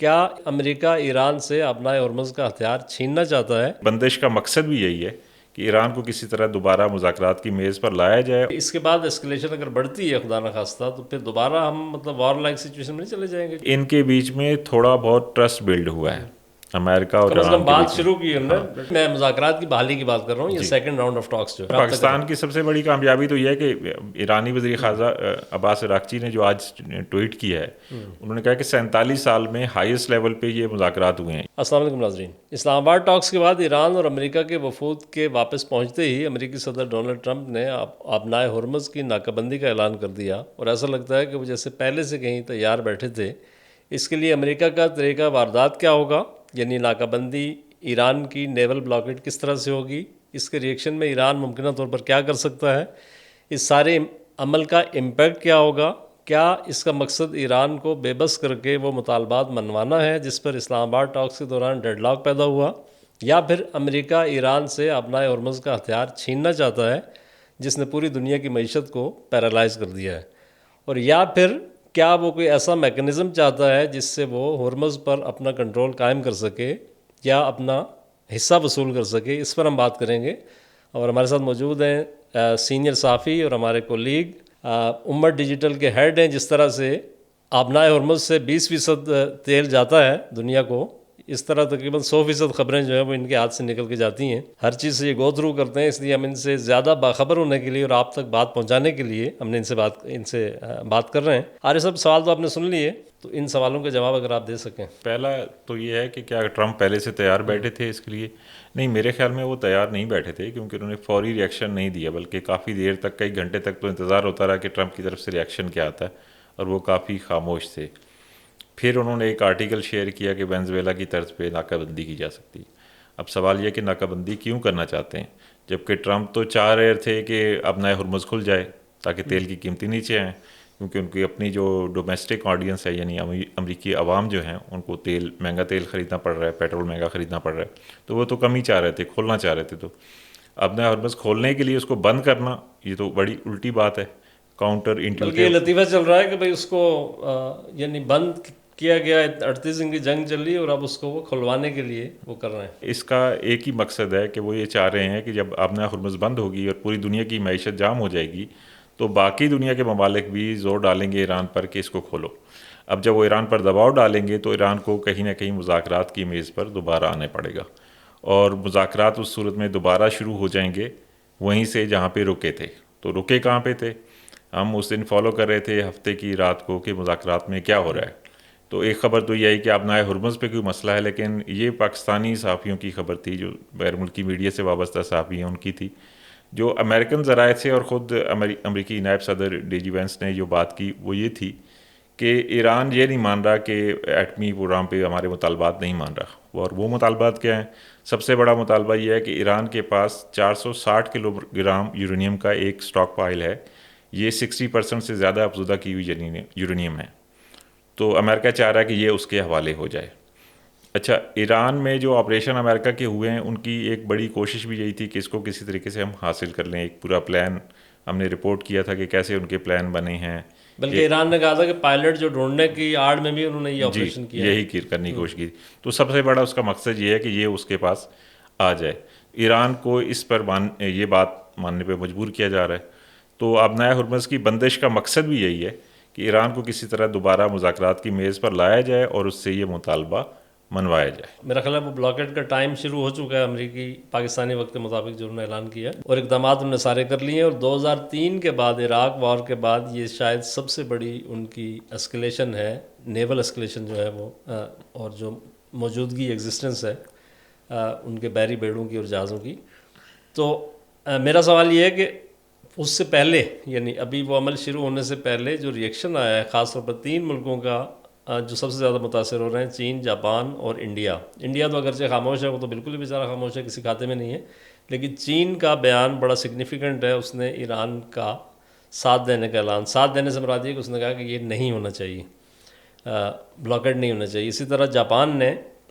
کیا امریکہ ایران سے ابنائے ہرمز کا ہتھیار چھیننا چاہتا ہے؟ بندش کا مقصد بھی یہی ہے کہ ایران کو کسی طرح دوبارہ مذاکرات کی میز پر لایا جائے. اس کے بعد اسکلیشن اگر بڑھتی ہے خدا نخواستہ تو پھر دوبارہ ہم وار لائک سچویشن میں نہیں چلے جائیں گے؟ ان کے بیچ میں تھوڑا بہت ٹرسٹ بلڈ ہوا ہے امریکہ اور کم از کم ایران کے بات بیچ شروع کی ہم نے. میں مذاکرات کی بحالی کی بات کر رہا ہوں، یہ سیکنڈ راؤنڈ آف ٹاکس جو پاکستان کی سب سے بڑی کامیابی تو یہ ہے کہ ایرانی وزیر خارجہ عباس عراقچی نے جو آج ٹویٹ کیا ہے، انہوں نے کہا کہ 47 سال میں ہائیسٹ لیول پہ یہ مذاکرات ہوئے ہیں. السلام علیکم ناظرین. اسلام آباد ٹاکس کے بعد ایران اور امریکہ کے وفود کے واپس پہنچتے ہی امریکی صدر ڈونلڈ ٹرمپ نے ابنائے ہرمز کی ناکہ بندی کا اعلان کر دیا، اور ایسا لگتا ہے کہ وہ جیسے پہلے سے کہیں تیار بیٹھے تھے. اس کے لیے امریکہ کا طریقہ واردات کیا ہوگا، یعنی ناکہ بندی، ایران کی نیول بلاکیٹ کس طرح سے ہوگی، اس کے ریئیکشن میں ایران ممکنہ طور پر کیا کر سکتا ہے، اس سارے عمل کا امپیکٹ کیا ہوگا، کیا اس کا مقصد ایران کو بے بس کر کے وہ مطالبات منوانا ہے جس پر اسلام آباد ٹاکس کے دوران ڈیڈ لاک پیدا ہوا، یا پھر امریکہ ایران سے ابنائے ہرمز کا ہتھیار چھیننا چاہتا ہے جس نے پوری دنیا کی معیشت کو پیرالائز کر دیا ہے، اور یا پھر کیا وہ کوئی ایسا میکنزم چاہتا ہے جس سے وہ ہرمز پر اپنا کنٹرول قائم کر سکے یا اپنا حصہ وصول کر سکے. اس پر ہم بات کریں گے، اور ہمارے ساتھ موجود ہیں سینئر صحافی اور ہمارے کولیگ امت ڈیجیٹل کے ہیڈ ہیں. جس طرح سے آبنائے ہرمز سے 20% تیل جاتا ہے دنیا کو، اس طرح تقریباً 100% خبریں جو ہیں وہ ان کے ہاتھ سے نکل کے جاتی ہیں. ہر چیز سے یہ گو تھرو کرتے ہیں، اس لیے ہم ان سے زیادہ باخبر ہونے کے لیے اور آپ تک بات پہنچانے کے لیے ہم نے ان سے بات کر رہے ہیں. عارف صاحب، سوال تو آپ نے سن لیے، تو ان سوالوں کے جواب اگر آپ دے سکیں. پہلا تو یہ ہے کہ کیا ٹرمپ پہلے سے تیار بیٹھے تھے اس کے لیے؟ نہیں، میرے خیال میں وہ تیار نہیں بیٹھے تھے، کیونکہ انہوں نے فوری ری ایکشن نہیں دیا، بلکہ کافی دیر تک، کئی گھنٹے تک تو انتظار ہوتا رہا کہ ٹرمپ کی طرف سے ری ایکشن کیا آتا ہے، اور وہ کافی خاموش تھے. پھر انہوں نے ایک آرٹیکل شیئر کیا کہ وینزویلا کی طرز پہ ناکہ بندی کی جا سکتی ہے. اب سوال یہ کہ ناکہ بندی کیوں کرنا چاہتے ہیں، جبکہ ٹرمپ تو چاہ رہے تھے کہ ابنائے ہرمز کھل جائے تاکہ تیل کی قیمتیں نیچے آئیں، کیونکہ ان کی اپنی جو ڈومیسٹک آڈینس ہے، یعنی امریکی عوام جو ہیں، ان کو مہنگا تیل خریدنا پڑ رہا ہے، پیٹرول مہنگا خریدنا پڑ رہا ہے، تو وہ تو کم ہی چاہ رہے تھے، کھولنا چاہ رہے تھے. تو ابنائے ہرمز کھولنے کے لیے اس کو بند کرنا، یہ تو بڑی الٹی بات ہے، کاؤنٹر بلکہ یہ انٹیوٹیو. لطیفہ چل رہا ہے کہ بھئی اس کو یعنی بند کیا گیا، 38 دن کی جنگ چل رہی ہے، اور اب اس کو وہ کھلوانے کے لیے وہ کر رہے ہیں. اس کا ایک ہی مقصد ہے کہ وہ یہ چاہ رہے ہیں کہ جب ابنائے ہرمز بند ہوگی اور پوری دنیا کی معیشت جام ہو جائے گی، تو باقی دنیا کے ممالک بھی زور ڈالیں گے ایران پر کہ اس کو کھولو. اب جب وہ ایران پر دباؤ ڈالیں گے تو ایران کو کہیں نہ کہیں مذاکرات کی میز پر دوبارہ آنے پڑے گا، اور مذاکرات اس صورت میں دوبارہ شروع ہو جائیں گے وہیں سے جہاں پہ رکے تھے. تو رکے کہاں پہ تھے؟ ہم اس دن فالو کر رہے تھے ہفتے کی رات کو کہ مذاکرات میں کیا ہو رہا ہے. تو ایک خبر تو یہ ہے کہ ابنائے ہرمز پہ کوئی مسئلہ ہے، لیکن یہ پاکستانی صحافیوں کی خبر تھی، جو غیر ملکی میڈیا سے وابستہ صحافی ہیں ان کی تھی. جو امریکن ذرائع سے اور خود امریکی نائب صدر ڈی جی وینس نے جو بات کی وہ یہ تھی کہ ایران یہ نہیں مان رہا کہ ایٹمی پروگرام پہ ہمارے مطالبات نہیں مان رہا. اور وہ مطالبات کیا ہیں؟ سب سے بڑا مطالبہ یہ ہے کہ ایران کے پاس 460 کلو گرام یورینیم کا ایک سٹاک پائل ہے، یہ 60% سے زیادہ افزودہ کی ہوئی یورینیم ہے. تو امریکہ چاہ رہا ہے کہ یہ اس کے حوالے ہو جائے. اچھا، ایران میں جو آپریشن امریکہ کے ہوئے ہیں ان کی ایک بڑی کوشش بھی یہی تھی کہ اس کو کسی طریقے سے ہم حاصل کر لیں. ایک پورا پلان ہم نے رپورٹ کیا تھا کہ کیسے ان کے پلان بنے ہیں. بلکہ ایران نے کہا تھا کہ پائلٹ جو ڈھونڈنے کی آڑ میں بھی انہوں نے یہ آپریشن کیا، یہی کرنے کی کوشش کی. تو سب سے بڑا اس کا مقصد یہ ہے کہ یہ اس کے پاس آ جائے. ایران کو اس پر یہ بات ماننے پہ مجبور کیا جا رہا ہے. تو ابنائے ہرمز کی بندش کا مقصد بھی یہی ہے کہ ایران کو کسی طرح دوبارہ مذاکرات کی میز پر لایا جائے اور اس سے یہ مطالبہ منوایا جائے. میرا خیال ہے وہ بلاکیٹ کا ٹائم شروع ہو چکا ہے امریکی پاکستانی وقت کے مطابق، جو انہوں نے اعلان کیا، اور اقدامات انہوں نے سارے کر لیے ہیں. اور 2003 کے بعد، عراق وار کے بعد، یہ شاید سب سے بڑی ان کی اسکلیشن ہے، نیول اسکلیشن جو ہے وہ، اور جو موجودگی ایگزسٹنس ہے ان کے بحری بیڑوں کی اور جہازوں کی. تو میرا سوال یہ ہے کہ اس سے پہلے، یعنی ابھی وہ عمل شروع ہونے سے پہلے جو ری ایکشن آیا ہے، خاص طور پر 3 ملکوں کا جو سب سے زیادہ متاثر ہو رہے ہیں، چین، جاپان اور انڈیا. انڈیا تو اگرچہ خاموش ہے، وہ تو بالکل ہی بیچارہ خاموش ہے، کسی کھاتے میں نہیں ہے، لیکن چین کا بیان بڑا سگنیفیکنٹ ہے. اس نے ایران کا ساتھ دینے کا اعلان، ساتھ دینے سے مراد یہ کہ اس نے کہا کہ یہ نہیں ہونا چاہیے، بلاکیٹ نہیں ہونا چاہیے. اسی طرح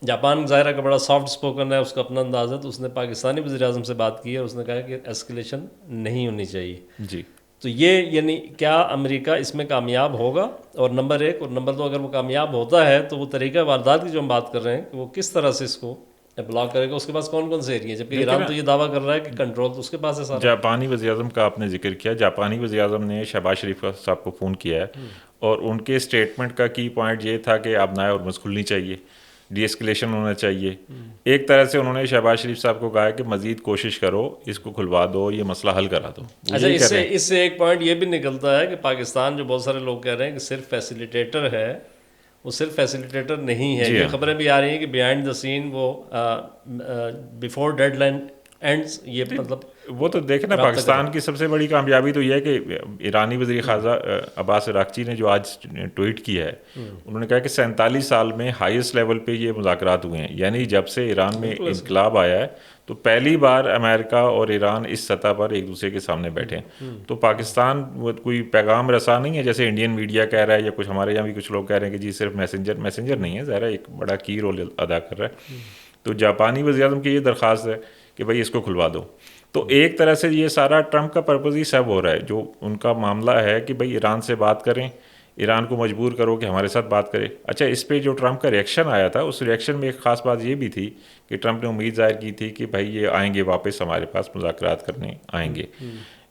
جاپان ظاہرہ کا بڑا سافٹ سپوکن ہے، اس کا اپنا انداز ہے، تو اس نے پاکستانی وزیر اعظم سے بات کی ہے اور اس نے کہا کہ ایسکلیشن نہیں ہونی چاہیے. جی، تو یہ یعنی کیا امریکہ اس میں کامیاب ہوگا؟ اور نمبر ایک، اور نمبر دو، اگر وہ کامیاب ہوتا ہے تو وہ طریقہ واردات کی جو ہم بات کر رہے ہیں کہ وہ کس طرح سے اس کو بلاک کرے گا، اس کے پاس کون کون سے ایریا، جبکہ ایران تو یہ دعویٰ کر رہا ہے کہ کنٹرول تو اس کے پاس ہے سارا۔ جاپانی وزیر اعظم کا آپ نے ذکر کیا، جاپانی وزیر اعظم نے شہباز شریف صاحب کو فون کیا ہے، اور ان کے اسٹیٹمنٹ کا کی پوائنٹ یہ تھا کہ آبنائے ہرمز کھلنی چاہیے، ڈی ایسکلیشن ہونا چاہیے۔ ایک طرح سے انہوں نے شہباز شریف صاحب کو کہا ہے کہ مزید کوشش کرو، اس کو کھلوا دو، یہ مسئلہ حل کرا دو۔ اچھا، اس سے ایک پوائنٹ یہ بھی نکلتا ہے کہ پاکستان، جو بہت سارے لوگ کہہ رہے ہیں کہ صرف فیسیلیٹیٹر ہے، وہ صرف فیسیلیٹیٹر نہیں ہے۔ یہ خبریں بھی آ رہی ہیں کہ بیہائنڈ دا سین وہ بیفور ڈیڈ لائن اینڈز، یہ مطلب وہ تو دیکھیں نا، پاکستان کی سب سے بڑی کامیابی تو یہ ہے کہ ایرانی وزیر خارجہ عباس عراقچی نے جو آج ٹویٹ کیا ہے، انہوں نے کہا کہ 47 سال میں ہائیسٹ لیول پہ یہ مذاکرات ہوئے ہیں، یعنی جب سے ایران میں انقلاب آیا ہے تو پہلی بار امریکہ اور ایران اس سطح پر ایک دوسرے کے سامنے بیٹھے ہیں۔ تو پاکستان وہ کوئی پیغام رساں نہیں ہے جیسے انڈین میڈیا کہہ رہا ہے، یا کچھ ہمارے یہاں بھی کچھ لوگ کہہ رہے ہیں کہ جی صرف میسنجر نہیں ہے، ظاہر ہے ایک بڑا کی رول ادا کر رہا ہے۔ تو جاپانی وزیر اعظم کی یہ درخواست ہے کہ بھائی اس کو کھلوا دو۔ تو ایک طرح سے یہ سارا ٹرمپ کا پرپز ہی سب ہو رہا ہے، جو ان کا معاملہ ہے کہ بھائی ایران سے بات کریں، ایران کو مجبور کرو کہ ہمارے ساتھ بات کرے۔ اچھا، اس پہ جو ٹرمپ کا ریئیکشن آیا تھا، اس ریئیکشن میں ایک خاص بات یہ بھی تھی کہ ٹرمپ نے امید ظاہر کی تھی کہ بھائی یہ آئیں گے واپس ہمارے پاس، مذاکرات کرنے آئیں گے۔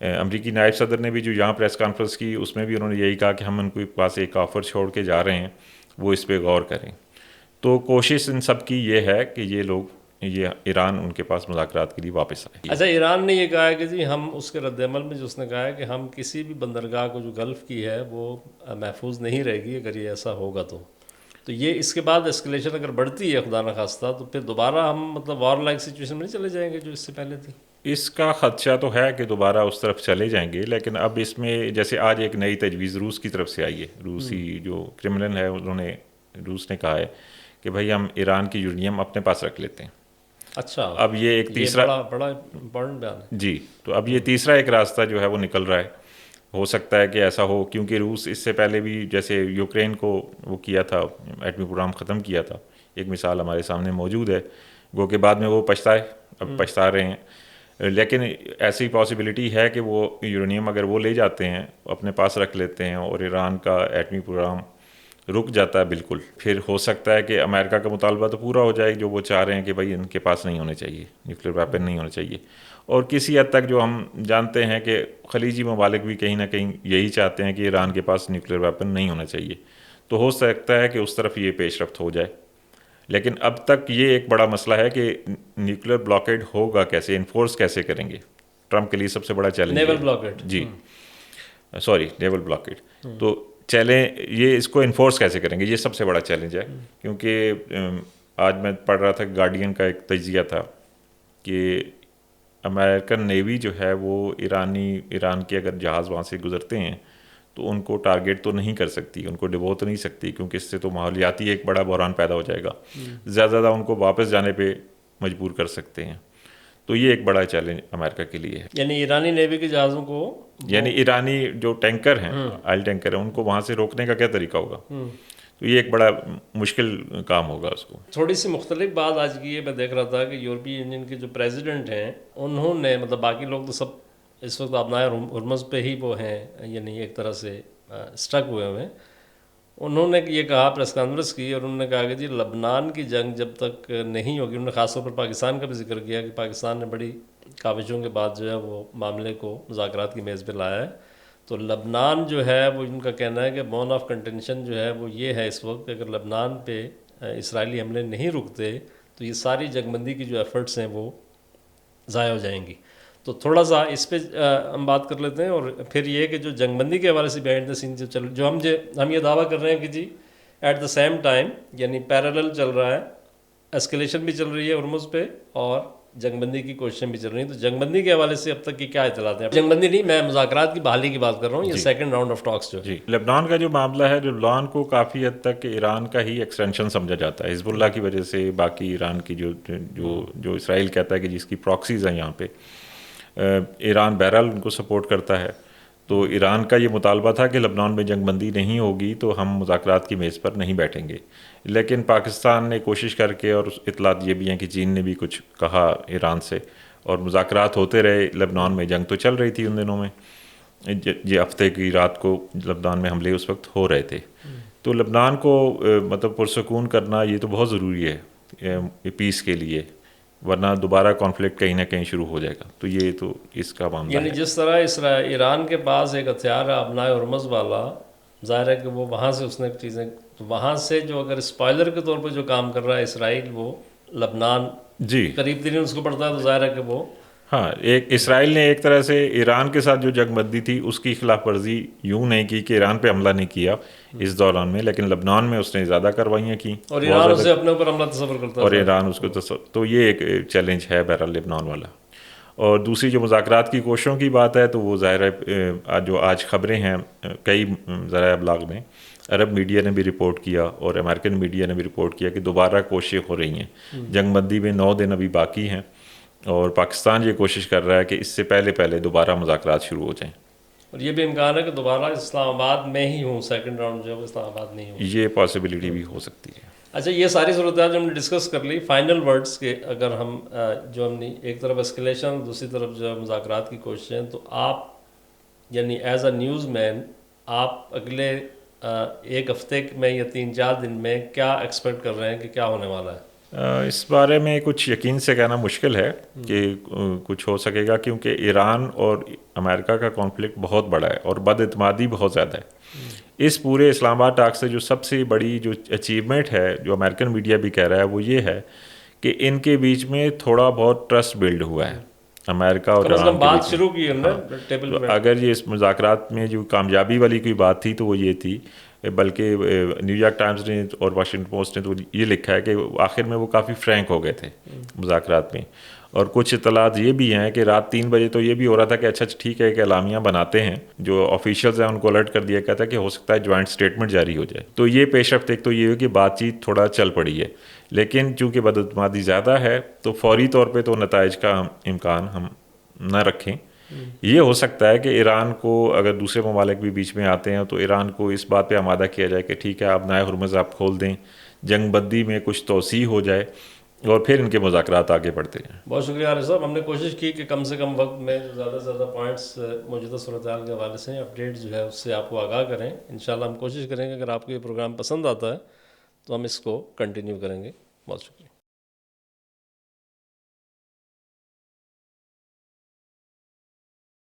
امریکی نائب صدر نے بھی جو یہاں پریس کانفرنس کی، اس میں بھی انہوں نے یہی کہا کہ ہم ان کے پاس ایک آفر چھوڑ کے جا رہے ہیں، وہ اس پہ غور کریں۔ تو کوشش ان سب کی یہ ہے کہ یہ لوگ، یہ ایران ان کے پاس مذاکرات کے لیے واپس آئے۔ اچھا، ایران نے یہ کہا ہے کہ جی ہم اس کے رد عمل میں جو اس نے کہا ہے کہ ہم کسی بھی بندرگاہ کو جو گلف کی ہے وہ محفوظ نہیں رہے گی اگر یہ ایسا ہوگا تو یہ اس کے بعد اسکلیشن اگر بڑھتی ہے خدا نخواستہ، تو پھر دوبارہ ہم مطلب وار لائک سچویشن میں نہیں چلے جائیں گے جو اس سے پہلے تھی؟ اس کا خدشہ تو ہے کہ دوبارہ اس طرف چلے جائیں گے، لیکن اب اس میں جیسے آج ایک نئی تجویز روس کی طرف سے آئی ہے، روسی جو کرملن ہے روس نے کہا ہے کہ بھائی ہم ایران کی یورینیم اپنے پاس رکھ لیتے ہیں۔ اچھا، اب یہ ایک تیسرا بڑا امپورٹنٹ بیان ہے جی۔ تو اب یہ تیسرا ایک راستہ جو ہے وہ نکل رہا ہے، ہو سکتا ہے کہ ایسا ہو، کیونکہ روس اس سے پہلے بھی جیسے یوکرین کو وہ کیا تھا، ایٹمی پروگرام ختم کیا تھا، ایک مثال ہمارے سامنے موجود ہے، گو کہ بعد میں وہ پچھتا رہے ہیں۔ لیکن ایسی پاسبلٹی ہے کہ وہ یورینیم اگر وہ لے جاتے ہیں، اپنے پاس رکھ لیتے ہیں، اور ایران کا ایٹمی پروگرام رک جاتا ہے بالکل، پھر ہو سکتا ہے کہ امریکہ کا مطالبہ تو پورا ہو جائے جو وہ چاہ رہے ہیں کہ بھائی ان کے پاس نہیں ہونے چاہیے، نیوکلیر ویپن نہیں ہونے چاہیے۔ اور کسی حد تک جو ہم جانتے ہیں کہ خلیجی ممالک بھی کہیں نہ کہیں یہی چاہتے ہیں کہ ایران کے پاس نیوکلیر ویپن نہیں ہونا چاہیے، تو ہو سکتا ہے کہ اس طرف یہ پیش رفت ہو جائے۔ لیکن اب تک یہ ایک بڑا مسئلہ ہے کہ نیوکلیر بلاکیڈ ہوگا کیسے، انفورس کیسے کریں گے، ٹرمپ کے لیے سب سے بڑا چیلنج ہے۔ نیول بلاکیڈ، جی سوری، نیول بلاکیڈ۔ تو یہ اس کو انفورس کیسے کریں گے، یہ سب سے بڑا چیلنج ہے۔ کیونکہ آج میں پڑھ رہا تھا، گارڈین کا ایک تجزیہ تھا کہ امریکن نیوی جو ہے وہ ایران کے اگر جہاز وہاں سے گزرتے ہیں تو ان کو ٹارگیٹ تو نہیں کر سکتی، ان کو ڈبو تو نہیں سکتی، کیونکہ اس سے تو ماحولیاتی ایک بڑا بحران پیدا ہو جائے گا۔ زیادہ ان کو واپس جانے پہ مجبور کر سکتے ہیں۔ تو یہ ایک بڑا چیلنج امریکہ کے لیے ہے۔ یعنی ایرانی نیوی کے جہازوں کو، یعنی ایرانی جو ٹینکر ہیں، آئل ٹینکر ہیں، ان کو وہاں سے روکنے کا کیا طریقہ ہوگا؟ تو یہ ایک بڑا مشکل کام ہوگا اس کو۔ تھوڑی سی مختلف بات آج کی ہے، میں دیکھ رہا تھا کہ یورپی یونین کے جو پریزیڈنٹ ہیں، انہوں نے مطلب باقی لوگ تو سب اس وقت آبنائے ہرمز پہ ہی وہ ہیں، یعنی ایک طرح سے اسٹک ہوئے ہیں۔ انہوں نے یہ کہا، پریس کانفرنس کی، اور انہوں نے کہا کہ جی لبنان کی جنگ جب تک نہیں ہوگی، انہوں نے خاص طور پر پاکستان کا بھی ذکر کیا کہ پاکستان نے بڑی کاوشوں کے بعد جو ہے وہ معاملے کو مذاکرات کی میز پہ لایا ہے۔ تو لبنان جو ہے وہ ان کا کہنا ہے کہ بون آف کنٹینشن جو ہے وہ یہ ہے اس وقت کہ اگر لبنان پہ اسرائیلی حملے نہیں رکتے تو یہ ساری جنگ بندی کی جو ایفرٹس ہیں وہ ضائع ہو جائیں گی۔ تو تھوڑا سا اس پہ ہم بات کر لیتے ہیں، اور پھر یہ کہ جو جنگ بندی کے حوالے سے بیہائنڈ دا سین جو ہم یہ دعویٰ کر رہے ہیں کہ جی ایٹ دا سیم ٹائم یعنی پیرالل چل رہا ہے، اسکلیشن بھی چل رہی ہے ہرمز پہ اور جنگ بندی کی کوششیں بھی چل رہی ہیں۔ تو جنگ بندی کے حوالے سے اب تک کی کیا اطلاعات ہیں؟ جنگ بندی نہیں، میں مذاکرات کی بحالی کی بات کر رہا ہوں، یہ سیکنڈ راؤنڈ آف ٹاکس جو لبنان کا جو معاملہ ہے، لبنان کو کافی حد تک ایران کا ہی ایکسٹینشن سمجھا جاتا ہے، حزب اللہ کی وجہ سے، باقی ایران کی جو اسرائیل کہتا ہے کہ جس کی پراکسیز ہیں یہاں پہ، ایران بہرحال ان کو سپورٹ کرتا ہے۔ تو ایران کا یہ مطالبہ تھا کہ لبنان میں جنگ بندی نہیں ہوگی تو ہم مذاکرات کی میز پر نہیں بیٹھیں گے، لیکن پاکستان نے کوشش کر کے، اور اطلاعات یہ بھی ہیں کہ چین نے بھی کچھ کہا ایران سے، اور مذاکرات ہوتے رہے۔ لبنان میں جنگ تو چل رہی تھی ان دنوں میں، یہ ہفتے کی رات کو لبنان میں حملے اس وقت ہو رہے تھے. تو لبنان کو مطلب پرسکون کرنا یہ تو بہت ضروری ہے پیس کے لیے، ورنہ دوبارہ کانفلکٹ کہیں نہ کہیں شروع ہو جائے گا. تو یہ تو اس کا معاملہ یعنی ہے. جس طرح ایران کے پاس ایک ہتھیار ہے ابنائے ہرمز والا، ظاہر ہے کہ وہ وہاں سے اس نے چیزیں، وہاں سے جو اگر اسپائلر کے طور پہ جو کام کر رہا ہے اسرائیل، وہ لبنان جی قریب ترین اس کو پڑتا ہے، تو ظاہر ہے کہ وہ ہاں، ایک اسرائیل نے ایک طرح سے ایران کے ساتھ جو جنگ بندی تھی اس کی خلاف ورزی یوں نہیں کی کہ ایران پہ حملہ نہیں کیا اس دوران میں، لیکن لبنان میں اس نے زیادہ کارروائیاں کی، اور بہت ایران زیادہ، اسے اپنے اوپر حملہ تصور کرتا اور ہے. ایران اس کو تو یہ ایک چیلنج ہے بہرحال لبنان والا. اور دوسری جو مذاکرات کی کوششوں کی بات ہے تو وہ ظاہر ہے جو آج خبریں ہیں کئی ذرائع ابلاغ میں، عرب میڈیا نے بھی رپورٹ کیا اور امریکن میڈیا نے بھی رپورٹ کیا کہ دوبارہ کوششیں ہو رہی ہیں. جنگ بندی میں 9 دن ابھی باقی ہیں، اور پاکستان یہ کوشش کر رہا ہے کہ اس سے پہلے دوبارہ مذاکرات شروع ہو جائیں. اور یہ بھی امکان ہے کہ دوبارہ اسلام آباد میں ہی ہوں، سیکنڈ راؤنڈ جو ہے وہ اسلام آباد میں ہی ہوں. یہ پاسبلٹی بھی ہو سکتی ہے. اچھا، یہ ساری صورتحال جو ہم نے ڈسکس کر لی، فائنل ورڈز کے اگر ہم جو ہم نے ایک طرف اسکلیشن، دوسری طرف جو ہے مذاکرات کی کوششیں، تو آپ یعنی ایز اے نیوز مین آپ اگلے ایک ہفتے میں یا 3-4 دن میں کیا ایکسپیکٹ کر رہے ہیں کہ کیا ہونے والا ہے؟ اس بارے میں کچھ یقین سے کہنا مشکل ہے کہ کچھ ہو سکے گا، کیونکہ ایران اور امریکہ کا کانفلکٹ بہت بڑا ہے اور بد اعتمادی بہت زیادہ ہے. اس پورے اسلام آباد ٹاک سے جو سب سے بڑی جو اچیومنٹ ہے، جو امریکن میڈیا بھی کہہ رہا ہے، وہ یہ ہے کہ ان کے بیچ میں تھوڑا بہت ٹرسٹ بلڈ ہوا ہے امریکہ اور کم از ایران کم کے بات بیچ میں. شروع کی ہم نے ٹیبل تو پہ. اگر یہ اس مذاکرات میں جو کامیابی والی کوئی بات تھی تو وہ یہ تھی، بلکہ نیو یارک ٹائمز نے اور واشنگٹن پوسٹ نے تو یہ لکھا ہے کہ آخر میں وہ کافی فرینک ہو گئے تھے مذاکرات میں. اور کچھ اطلاعات یہ بھی ہیں کہ رات 3 بجے تو یہ بھی ہو رہا تھا کہ اچھا ٹھیک ہے کہ اعلامیہ بناتے ہیں، جو آفیشلز ہیں ان کو الرٹ کر دیا کہتا ہے کہ ہو سکتا ہے جوائنٹ اسٹیٹمنٹ جاری ہو جائے. تو یہ پیش رفت ایک تو یہ ہے کہ بات چیت تھوڑا چل پڑی ہے، لیکن چونکہ بدعتمادی زیادہ ہے تو فوری طور پہ تو نتائج کا امکان ہم نہ رکھیں. یہ ہو سکتا ہے کہ ایران کو، اگر دوسرے ممالک بھی بیچ میں آتے ہیں تو ایران کو اس بات پہ آمادہ کیا جائے کہ ٹھیک ہے آپ نئے ہرمز آپ کھول دیں، جنگ بندی میں کچھ توسیع ہو جائے، اور پھر ان کے مذاکرات آگے بڑھتے ہیں. بہت شکریہ عارف صاحب. ہم نے کوشش کی کہ کم سے کم وقت میں زیادہ سے زیادہ پوائنٹس موجودہ صورتحال کے حوالے سے اپڈیٹ جو ہے اس سے آپ کو آگاہ کریں. انشاءاللہ ہم کوشش کریں گے اگر آپ کو یہ پروگرام پسند آتا ہے تو ہم اس کو کنٹینیو کریں گے. بہت شکریہ.